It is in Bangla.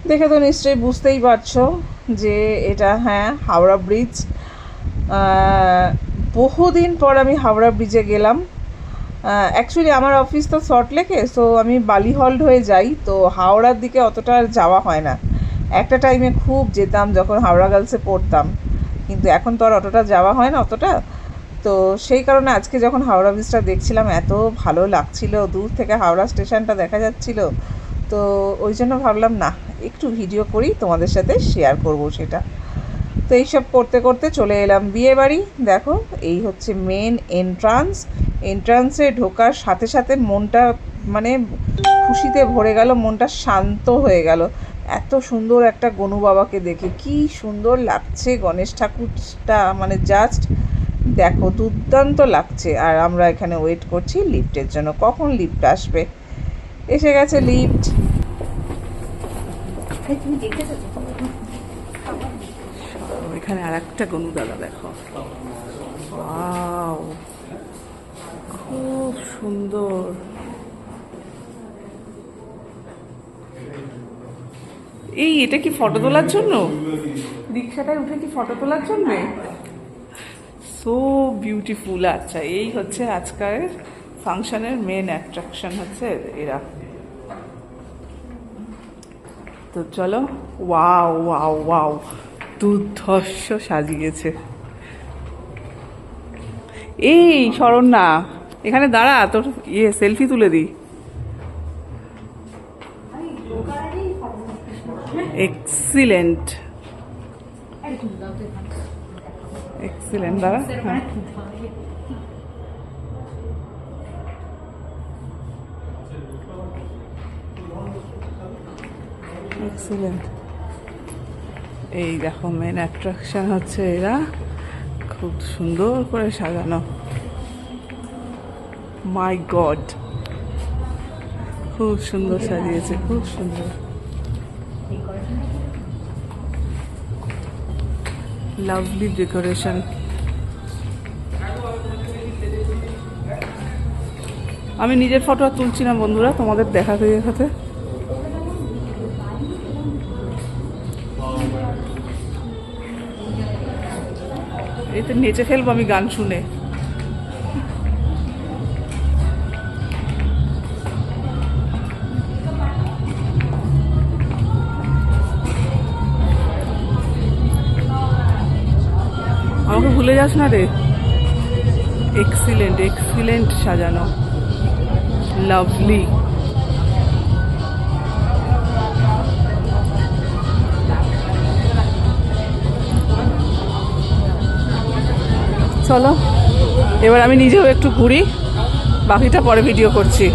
দেখে তো নিশ্চয়ই বুঝতেই পারছো যে এটা হ্যাঁ হাওড়া ব্রিজ। বহুদিন পর আমি হাওড়া ব্রিজে গেলাম। অ্যাকচুয়ালি আমার অফিস তো সল্টলেকে, সো আমি বালিহল্ড হয়ে যাই, তো হাওড়ার দিকে অতটা আর যাওয়া হয় না। একটা টাইমে খুব যেতাম যখন হাওড়া গার্লসে পড়তাম, কিন্তু এখন তো আর অতটা যাওয়া হয় না অতটা। তো সেই কারণে আজকে যখন হাওড়া ব্রিজটা দেখছিলাম এত ভালো লাগছিল, দূর থেকে হাওড়া স্টেশনটা দেখা যাচ্ছিল, তো ওই জন্য ভাবলাম না একটু ভিডিও করি তোমাদের সাথে শেয়ার করব সেটা। তো এইসব করতে করতে চলে এলাম বিয়ে বাড়ি। দেখো এই হচ্ছে মেন এন্ট্রান্সে ঢোকার সাথে সাথে মনটা মানে খুশিতে ভরে গেল, মনটা শান্ত হয়ে গেল। এত সুন্দর একটা গনু বাবাকে দেখে, কি সুন্দর লাগছে গণেশ ঠাকুরটা, মানে জাস্ট দেখো দুর্দান্ত লাগছে। আর আমরা এখানে ওয়েট করছি লিফটের জন্য, কখন লিফট আসবে। এসে গেছে লিফট। এখানে আর একটা গনু দাদা দেখো, ওয়াও খুব সুন্দর। এই এটা কি ফটো তোলার জন্য? রিক্সাটায় উঠে কি ফটো তোলার জন্য? So beautiful. আচ্ছা এই হচ্ছে আজকের ফাংশনের মেন অ্যাট্রাকশন হচ্ছে এরা। তো চলো, ওয়াও ওয়াও ওয়াও, দুর্ধর্ষ সাজিয়েছে। এই শরণ না, এখানে দাঁড়া, তোর সেলফি তুলে দিই। এক্সিলেন্ট এক্সিলেন্ট দাঁড়া। হ্যাঁ এক্সিলেন্ট। এই দেখো মেন অ্যাট্রাকশন হচ্ছে এরা, খুব সুন্দর করে সাজানো। মাই গড, খুব সুন্দর সাজিয়েছে, খুব সুন্দর। Lovely decoration. আমি নিজের ফটো আর তুলছি না বন্ধুরা, তোমাদের দেখাতে দেখাতে। এই তো নেচে ফেলবো আমি গান শুনে। আমাকে ভুলে যাস না রে। এক্সিলেন্ট এক্সিলেন্ট সাজানো, লাভলি। চলো এবার আমি নিজেও একটু ঘুরি, বাকিটা পরে ভিডিও করছি।